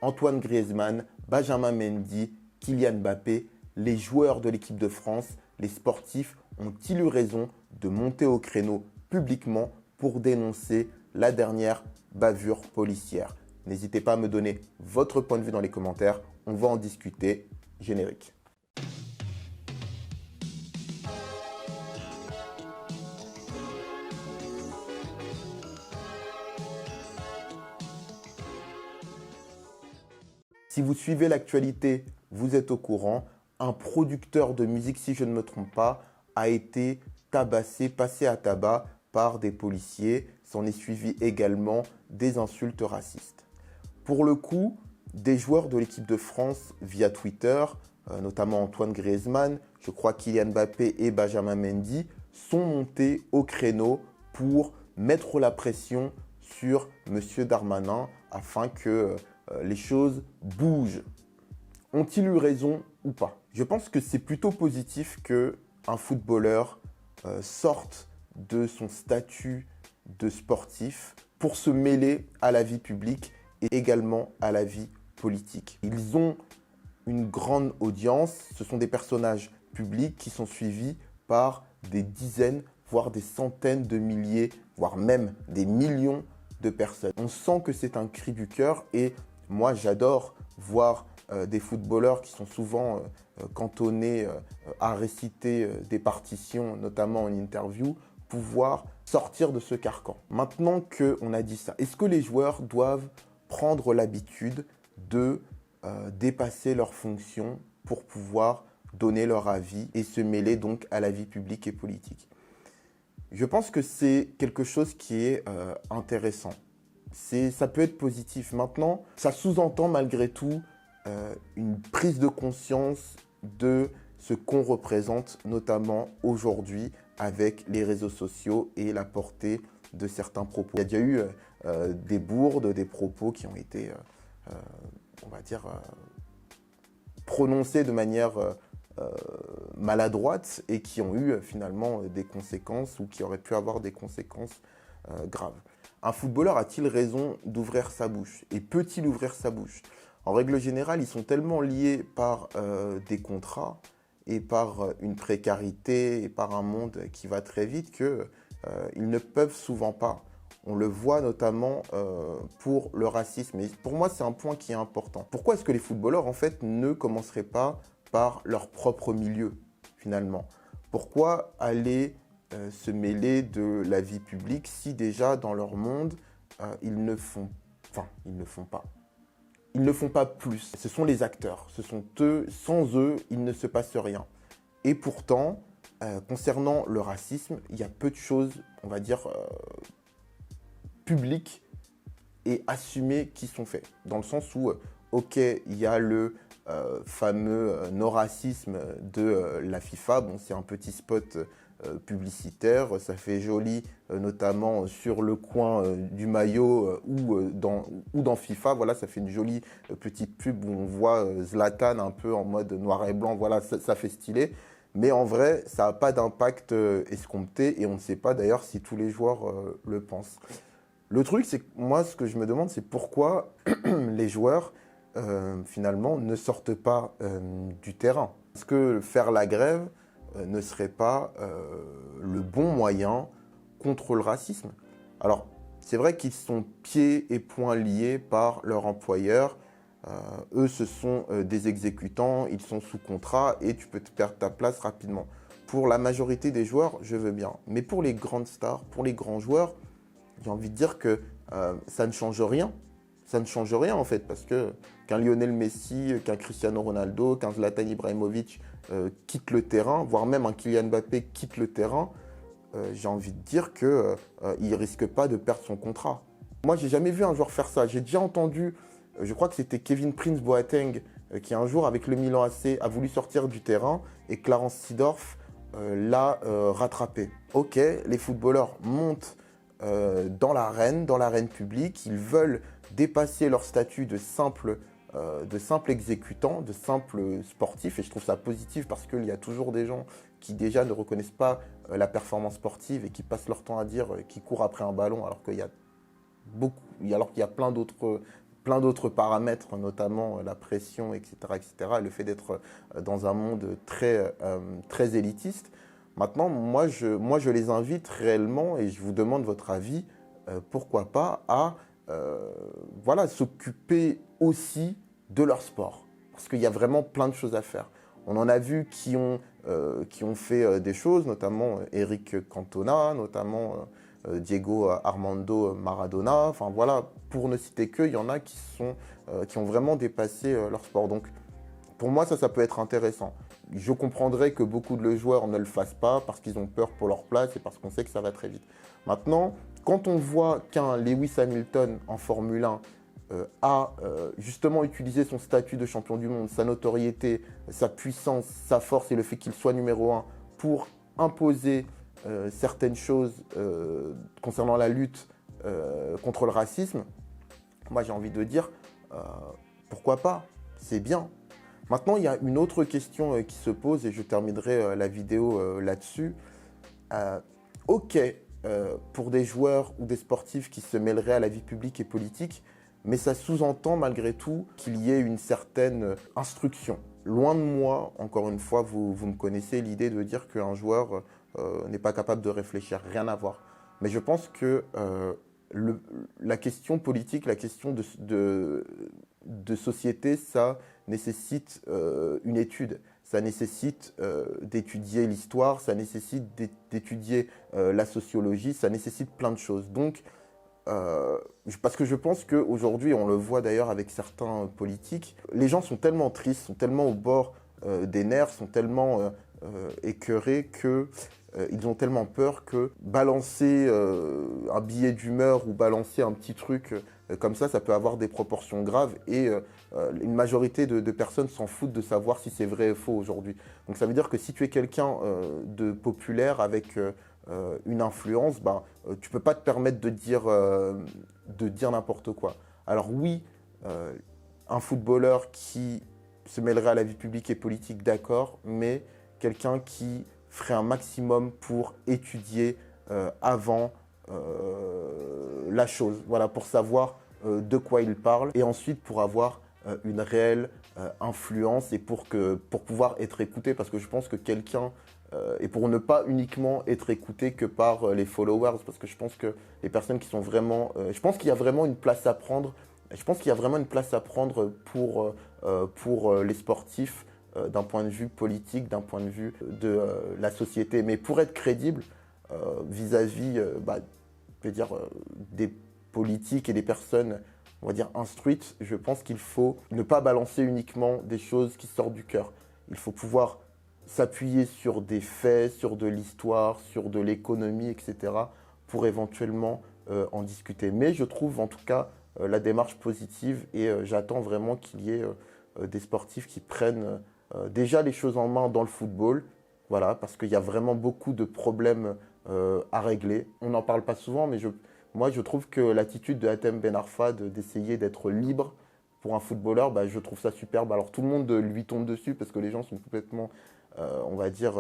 Antoine Griezmann, Benjamin Mendy, Kylian Mbappé, les joueurs de l'équipe de France, les sportifs ont-ils eu raison de monter au créneau publiquement pour dénoncer la dernière bavure policière? N'hésitez pas à me donner votre point de vue dans les commentaires. On va en discuter. Générique. Si vous suivez l'actualité, vous êtes au courant. Un producteur de musique, si je ne me trompe pas, a été tabassé, passé à tabac par des policiers. S'en est suivi également des insultes racistes. Pour le coup, des joueurs de l'équipe de France via Twitter, notamment Antoine Griezmann, je crois Kylian Mbappé et Benjamin Mendy, sont montés au créneau pour mettre la pression sur M. Darmanin afin que les choses bougent. Ont-ils eu raison ou pas? Je pense que c'est plutôt positif qu'un footballeur sorte de son statut de sportif pour se mêler à la vie publique et également à la vie politique. Ils ont une grande audience, ce sont des personnages publics qui sont suivis par des dizaines, voire des centaines de milliers, voire même des millions de personnes. On sent que c'est un cri du cœur et moi j'adore voir des footballeurs qui sont souvent cantonnés à réciter des partitions, notamment en interview, pouvoir sortir de ce carcan. Maintenant qu'on a dit ça, est-ce que les joueurs doivent prendre l'habitude de dépasser leurs fonctions pour pouvoir donner leur avis et se mêler donc à la vie publique et politique? Je pense que c'est quelque chose qui est intéressant. Ça peut être positif. Maintenant, ça sous-entend malgré tout une prise de conscience de ce qu'on représente, notamment aujourd'hui avec les réseaux sociaux et la portée de certains propos. Il y a déjà eu des bourdes, des propos qui ont été, on va dire, prononcés de manière maladroite et qui ont eu finalement des conséquences ou qui auraient pu avoir des conséquences graves. Un footballeur a-t-il raison d'ouvrir sa bouche? Et peut-il ouvrir sa bouche? En règle générale, ils sont tellement liés par des contrats et par une précarité et par un monde qui va très vite qu'ils ne peuvent souvent pas. On le voit notamment pour le racisme. Et pour moi, c'est un point qui est important. Pourquoi est-ce que les footballeurs, en fait, ne commenceraient pas par leur propre milieu, finalement? Pourquoi aller se mêler de la vie publique si déjà, dans leur monde, ils ne font pas plus. Ce sont les acteurs. Ce sont eux. Sans eux, il ne se passe rien. Et pourtant, concernant le racisme, il y a peu de choses, on va dire, publiques et assumées qui sont faites. Dans le sens où, ok, il y a le fameux no-racisme de la FIFA. Bon, c'est un petit spot publicitaire, ça fait joli, notamment sur le coin du maillot ou dans FIFA. Voilà, ça fait une jolie petite pub où on voit Zlatan un peu en mode noir et blanc. Voilà, ça fait stylé. Mais en vrai, ça n'a pas d'impact escompté et on ne sait pas d'ailleurs si tous les joueurs le pensent. Le truc, c'est que moi, ce que je me demande, c'est pourquoi les joueurs, finalement, ne sortent pas du terrain. Est-ce que faire la grève ne serait pas le bon moyen contre le racisme? Alors, c'est vrai qu'ils sont pieds et poings liés par leur employeur. Eux, ce sont des exécutants, ils sont sous contrat et tu peux te perdre ta place rapidement. Pour la majorité des joueurs, je veux bien. Mais pour les grandes stars, pour les grands joueurs, j'ai envie de dire que ça ne change rien. Ça ne change rien en fait, parce que qu'un Lionel Messi, qu'un Cristiano Ronaldo, qu'un Zlatan Ibrahimovic quitte le terrain, voire même un Kylian Mbappé quitte le terrain, j'ai envie de dire qu'il ne risque pas de perdre son contrat. Moi, j'ai jamais vu un joueur faire ça. J'ai déjà entendu, je crois que c'était Kevin Prince Boateng, qui un jour, avec le Milan AC, a voulu sortir du terrain et Clarence Seedorf l'a rattrapé. Ok, les footballeurs montent dans l'arène publique, ils veulent dépasser leur statut de simple exécutant, de simple sportif, et je trouve ça positif parce qu'il y a toujours des gens qui déjà ne reconnaissent pas la performance sportive et qui passent leur temps à dire qu'ils courent après un ballon alors qu'il y a plein d'autres plein d'autres paramètres, notamment la pression, etc., etc., et le fait d'être dans un monde très élitiste. Maintenant, moi, je les invite réellement et je vous demande votre avis, pourquoi pas, à voilà, s'occuper aussi de leur sport. Parce qu'il y a vraiment plein de choses à faire. On en a vu qui ont fait des choses, notamment Eric Cantona, notamment Diego Armando Maradona. Enfin voilà, pour ne citer que, il y en a qui ont vraiment dépassé leur sport. Donc pour moi, ça peut être intéressant. Je comprendrais que beaucoup de joueurs ne le fassent pas parce qu'ils ont peur pour leur place et parce qu'on sait que ça va très vite. Maintenant, quand on voit qu'un Lewis Hamilton en Formule 1 a justement utilisé son statut de champion du monde, sa notoriété, sa puissance, sa force et le fait qu'il soit numéro 1 pour imposer certaines choses concernant la lutte contre le racisme, moi j'ai envie de dire, pourquoi pas, c'est bien. Maintenant, il y a une autre question qui se pose et je terminerai la vidéo là-dessus. Ok, pour des joueurs ou des sportifs qui se mêleraient à la vie publique et politique, mais ça sous-entend malgré tout qu'il y ait une certaine instruction. Loin de moi, encore une fois, vous me connaissez, l'idée de dire qu'un joueur n'est pas capable de réfléchir, rien à voir. Mais je pense que la question politique, la question de société, ça nécessite une étude. Ça nécessite d'étudier l'histoire, ça nécessite d'étudier la sociologie, ça nécessite plein de choses. Donc, parce que je pense qu'aujourd'hui, on le voit d'ailleurs avec certains politiques, les gens sont tellement tristes, sont tellement au bord des nerfs, sont tellement écœurés qu'ils ont tellement peur que balancer un billet d'humeur ou balancer un petit truc comme ça peut avoir des proportions graves et une majorité de personnes s'en foutent de savoir si c'est vrai ou faux aujourd'hui. Donc ça veut dire que si tu es quelqu'un de populaire avec une influence, tu ne peux pas te permettre de dire n'importe quoi. Alors oui, un footballeur qui se mêlerait à la vie publique et politique, d'accord, mais quelqu'un qui ferait un maximum pour étudier avant la chose, voilà, pour savoir de quoi il parle et ensuite pour avoir une réelle influence et pour pouvoir être écouté, parce que je pense que quelqu'un et pour ne pas uniquement être écouté que par les followers, parce que je pense que les personnes qui sont vraiment... je pense qu'il y a vraiment une place à prendre. Je pense qu'il y a vraiment une place à prendre pour les sportifs d'un point de vue politique, d'un point de vue de la société. Mais pour être crédible vis-à-vis je veux dire, des politiques et des personnes, on va dire, instruites, je pense qu'il faut ne pas balancer uniquement des choses qui sortent du cœur. Il faut pouvoir s'appuyer sur des faits, sur de l'histoire, sur de l'économie, etc. pour éventuellement en discuter. Mais je trouve en tout cas la démarche positive et j'attends vraiment qu'il y ait des sportifs qui prennent déjà les choses en main dans le football, voilà, parce qu'il y a vraiment beaucoup de problèmes à régler. On n'en parle pas souvent, mais moi je trouve que l'attitude de Hatem Ben Arfa d'essayer d'être libre pour un footballeur, je trouve ça superbe. Alors tout le monde lui tombe dessus parce que les gens sont complètement, on va dire,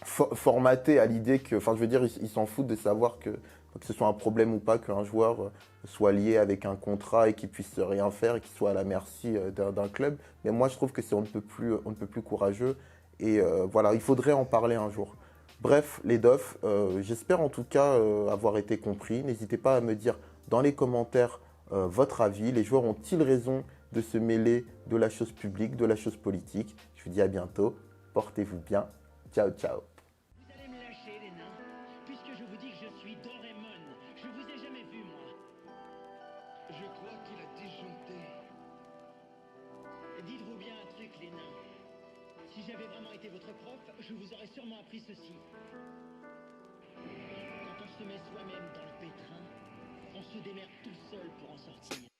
formatés à l'idée que, enfin je veux dire, ils s'en foutent de savoir que ce soit un problème ou pas qu'un joueur soit lié avec un contrat et qu'il puisse rien faire et qu'il soit à la merci d'un club. Mais moi je trouve que c'est on ne peut plus courageux et voilà, il faudrait en parler un jour. Bref, les dofs, j'espère en tout cas avoir été compris. N'hésitez pas à me dire dans les commentaires votre avis. Les joueurs ont-ils raison de se mêler de la chose publique, de la chose politique? Je vous dis à bientôt. Portez-vous bien. Ciao, ciao. Vous allez me lâcher, les nains, puisque je vous dis que je suis Doraemon. Je vous ai jamais vu, moi. Je crois qu'il a disjoncté. Dites-vous bien un truc, les nains. Si j'avais vraiment été votre prof, je vous aurais sûrement appris ceci. Quand on se met soi-même dans le pétrin, on se démerde tout seul pour en sortir.